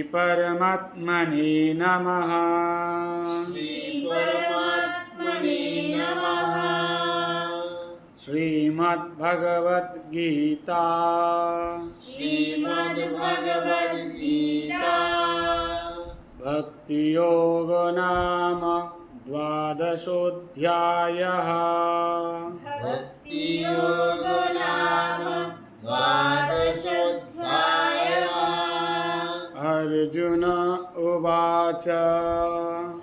परमात्मने नमः। श्रीपरमात्मने नमः। श्रीमद्भगवद्गीता श्रीमद्भगवद्गीता भक्तियोग नाम द्वादशोऽध्यायः। भक्तियोग नाम द्वादशोऽध्यायः। अर्जुन उवाच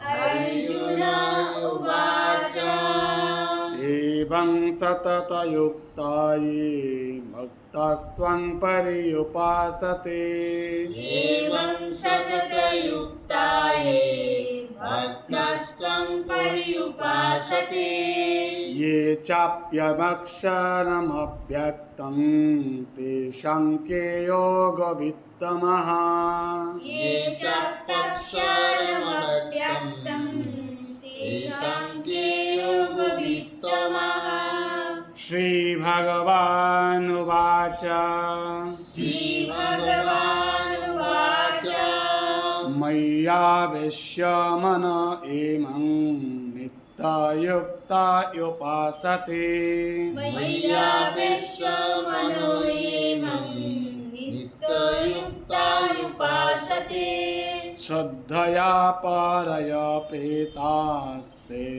अर्जुन उवाच एवं सततयुक्ता ये भक्तास्त्वं पर्युपासते एवं सततयुक्ता ये भक्तास्त्वं पर्युपासते ये चाप्यमक्षरमव्यक्तं तेषां के योगवित्तमः। ये चाप्यक्षरमव्यक्तं तेषां के योगवित्तमः। श्रीभगवानुवाच श्रीभगवानुवाच मय्यावेश्य मन इमं नित्ययुक्ता उपासते मय्यावेश्य मनो इमं नित्ययुक्ता उपासते श्रद्धया परयपेतास्ते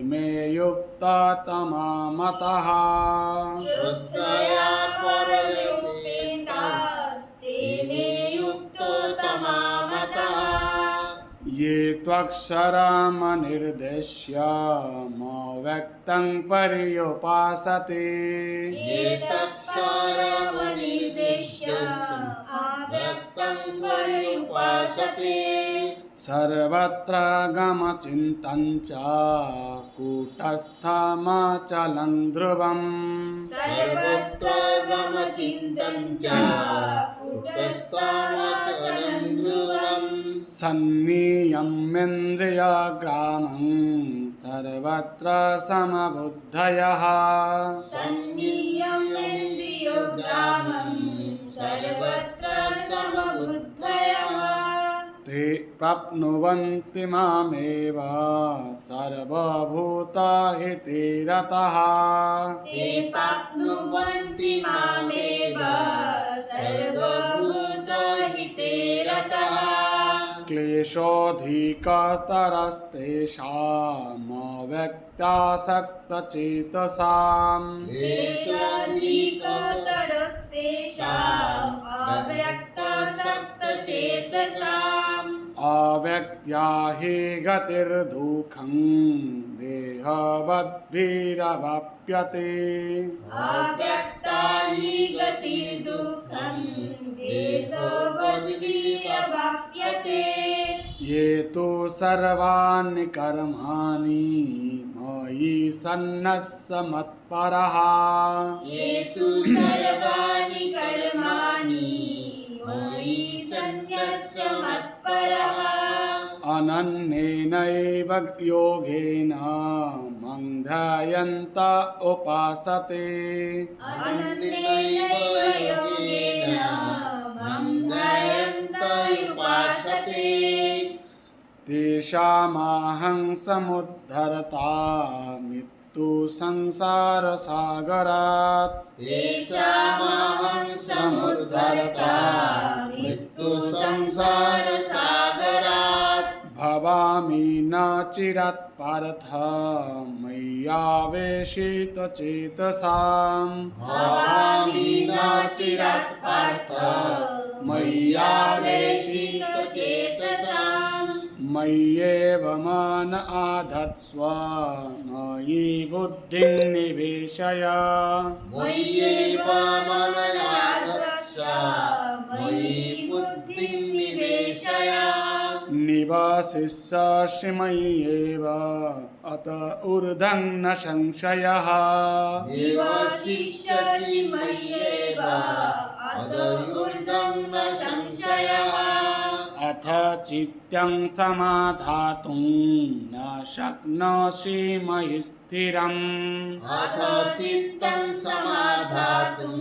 मे युक्ततमा मतः। श्रद्धया परयोपेतास्ते मे युक्ततमा मतः। ये त्वक्षरमनिर्देश्य मव्यक्तं पर्युपासते ये तत्क्षरमनिर्देश्य अव्यक्तं पर्युपासते सर्वत्र गमचिन्तं च कूटस्थमचलं ध्रुवम् सर्वत्र गमचिन्तं च कूटस्थमचलं ध्रुवम् सन्नियम्येन्द्रियग्रामं सर्वत्र समबुद्धयः सन्नियम्येन्द्रियग्रामं सर्वत्र समबुद्धयः ते प्राप्नुवन्ति मामेव सर्वभूतहिते रतः। ते प्राप्नुवन्ति मामेव सर्वभूतहिते रतः। क्लेशोऽधिकतरस्तेषामव्यक्तासक्तचेतसाम् क्लेशाधिकतरस्तेषाम् अव्यक्तासक्तचेतसाम् अव्यक्त्या हि गतिर्दुःखं देहवद्भिरवाप्यते। अव्यक्ता हि गतिर्दुःखं देहवद्भिरवाप्यते। ये तु सर्वाणि कर्माणि मयि सन्न्यस्य मत्परः ये तु सर्वाणि कर्माणि मयि सन्न्यस्य मत्परः अनन्येनैव योगेन मं ध्यायन्त उपासते। अनन्येनैव योगेन मं ध्यायन्त उपासते। तेषामहं समुद्धरता मृत्युसंसारसागरात् तेषामहं समुद्धरता मृत्युसंसारसागरात् भवामि न चिरात् पार्थ मय्यावेशितचेतसाम् भवामि न चिरात् पार्थ मय्यावेशितचेतसाम् मय्येव मन आधत्स्व मयि बुद्धिं निवेशय। मय्येव मनयाधत्स्व मयि बुद्धिं निवेशय। निवसिष्यसि मय्येव अत ऊर्ध्वं न संशयः। निवसिष्यसि मय्येव अत ऊर्ध्वं न संशयः। अथ चित्तं समाधातुं न शक्नोषि मयि स्थिरम्। अथ चित्तं समाधातुं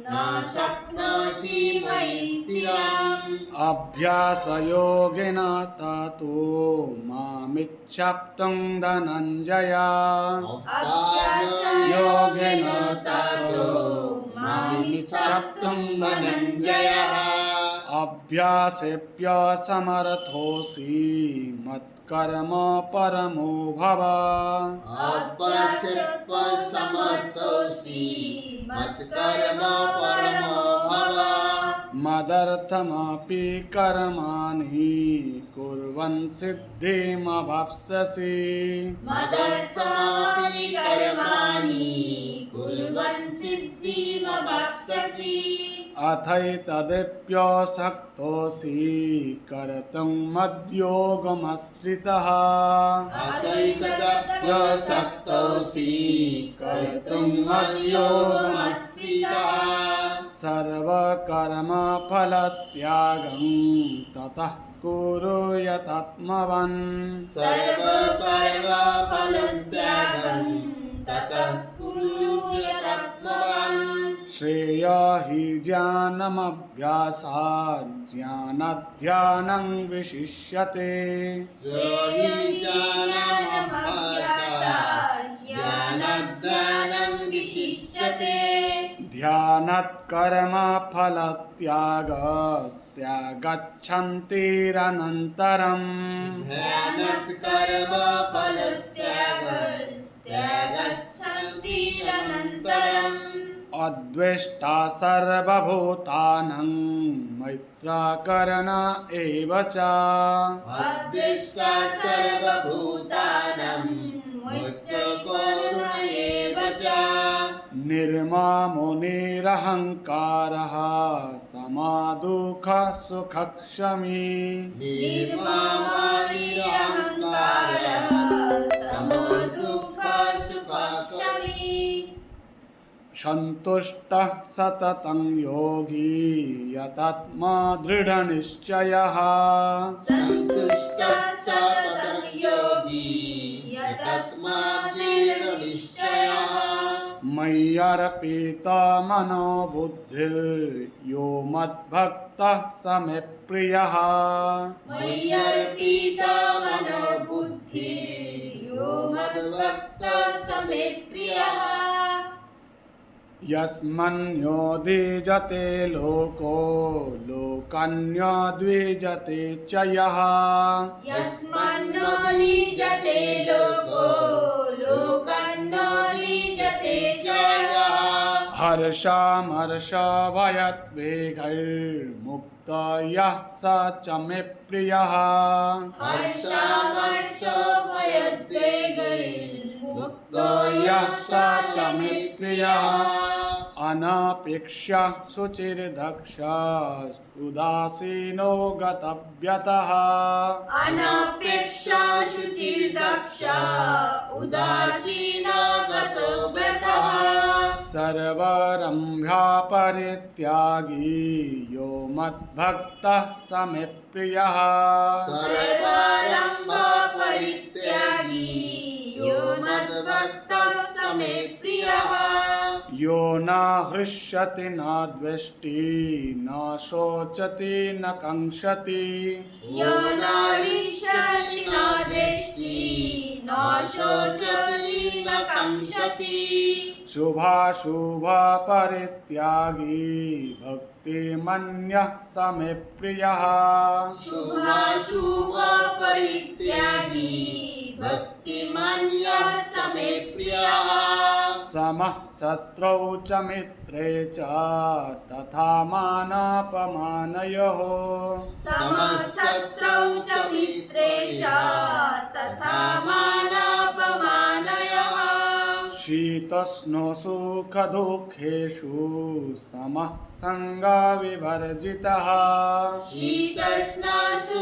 न न शक्नोषि मयि स्थिरम् अभ्यासयोगेन ततो मामिच्छप्तुं धनञ्जय अभ्यासयोगेन ततो मामिच्छप्तुं धनञ्जयः अभ्यासेऽप्यसमर्थोऽसि मत्कर्म परमो भव अभ्यासेऽप्यसमर्थोऽसि मत्कर्म परमो भव मदर्थमपि कर्माणि कुर्वन् सिद्धिमवाप्स्यसि मदर्थमपि कर्माणि कुर्वन् सिद्धिमवाप्स्यसि अथैतदप्यशक्तोऽसि कर्तुं मद्योगमाश्रितः अथैतदप्यशक्तोऽसि कर्तुं मद्योगमाश्रितः सर्वकर्मफलत्यागं ततः कुरु यतात्मवान् सर्वकर्मफलत्यागं ततः कुरु यतात्मवान् श्रेय हि ज्ञानमभ्यासात् ज्ञानाध्यानं विशिष्यते हि ज्ञानमभ्यासात् ज्ञानाध्यानं विशिष्यते ध्यानात् कर्मफलत्यागस्त्यागच्छन्तिरनन्तरम् ध्यानात् कर्मफलत्यागस्त्यागच्छन्तिरनन्तरम् अद्वेष्टा सर्वभूतानां मैत्रकरण एव च अद्वेष्टा सर्वभूतानां मैत्रकरुण एव च निर्ममो निरहङ्कारः समदुःखसुखक्षमी निर्ममोऽहङ्कारः समदुःखसुखक्षमी सन्तुष्टः सततं योगी यतात्मा दृढनिश्चयः सन्तुष्टः सततं योगी यतात्मा दृढनिश्चयः मय्यर्पिता मनो बुद्धिर्यो मद्भक्तः स मे प्रियः मय्यर्पिता मनो बुद्धिः यो मद्भक्तः स मे प्रियः यस्मन्यो द्विजते लोको लोकान्यो द्विजते च यः यस्मान्नो लीजते लोको लोकान्नो लीजते च यः हर्षामर्षभयद्वेगैर्मुक्त यः स च मे प्रियः हर्षामर्षभयद्वेगैर्मुक्तो यः स च मे प्रियः अनपेक्ष्य शुचिर्दक्ष उदासीनो गतव्यतः अनपेक्षा शुचिर्दक्ष उदासीनो गतव्यतः सर्वरम्भ्यापरित्यागी यो मद्भक्तः स मे प्रियः सर्वारम्भपरित्यागी यो मद्भक्तः स मे प्रियः यो न हृष्यति न द्वेष्टि न शोचति न काङ्क्षति यो न हृष्यति न द्वेष्टि न शोचति न काङ्क्षति शुभाशुभपरित्यागी भक्तिमन्यः स मे प्रियः शुभाशुभपरित्यागी भक्तिमान्यः स मे प्रियः समः शत्रौ च मित्रे च तथा मानापमानयोः समः शत्रौ च मित्रे च तथा मानापमानयोः शीतोष्णसुखदुःखेषु समः सङ्गविवर्जितः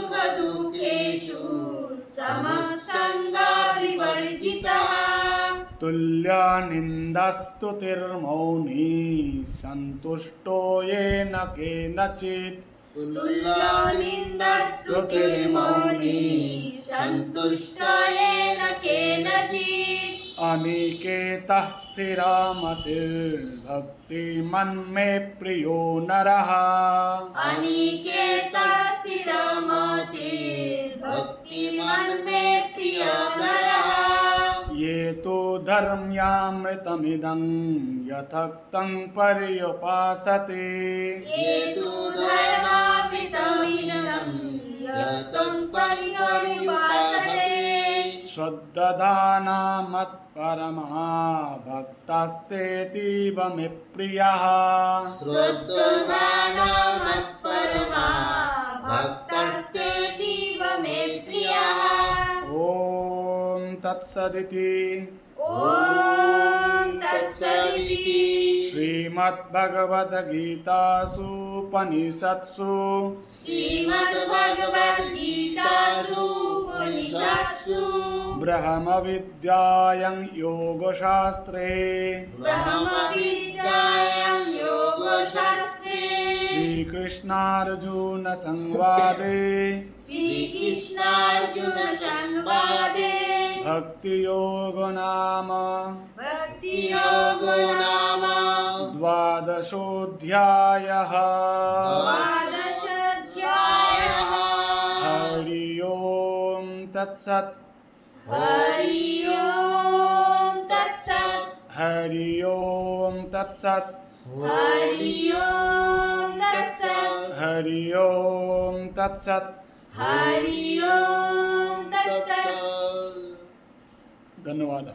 शीतोष्णसुखदुःखेषु समः सङ्गविवर्जितः तुल्यनिन्दस्तुतिर्मौनी सन्तुष्टो येन केनचित् तुल्यनिन्दस्तुतिर्मौनी सन्तुष्टो येन केनचित् अनिकेतः स्थिरमतिर्भक्तिमन्मे प्रियो नरः अनिकेतः स्थिरमतिर्भक्तिमान् मे प्रियो नरः ये तु धर्म्यामृतमिदं यथक्तं पर्युपासते ये तु धर्मामृतमिदं यतं पर्युपासते श्रद्दधाना मत्परमा भक्तस्तेतीव मे प्रियः श्रद्धदाना मत्परमा भक्तस्तेतीव मे प्रियः ॐ तत्सदिति ॐ तत्सदिति श्रीमद्भगवद्गीतासूपनिषत्सु श्रीमद्भगवद्गीतासु उपनिषत्सु ब्रह्मविद्यायां योगशास्त्रे ब्रह्मविद्यायां योगशास्त्रे श्रीकृष्णार्जुनसंवादे श्रीकृष्णार्जुनसंवादे भक्तियोगो नाम भक्तियोगो नाम द्वादशोऽध्यायः द्वादशोऽध्यायः हरि ओम तत्सत् हरि ओम तत्सत् हरि ओम तत्सत् हरि ओम तत्सत् हरि ओम तत्सत् हरि ओम तत्सत् धन्यवाद।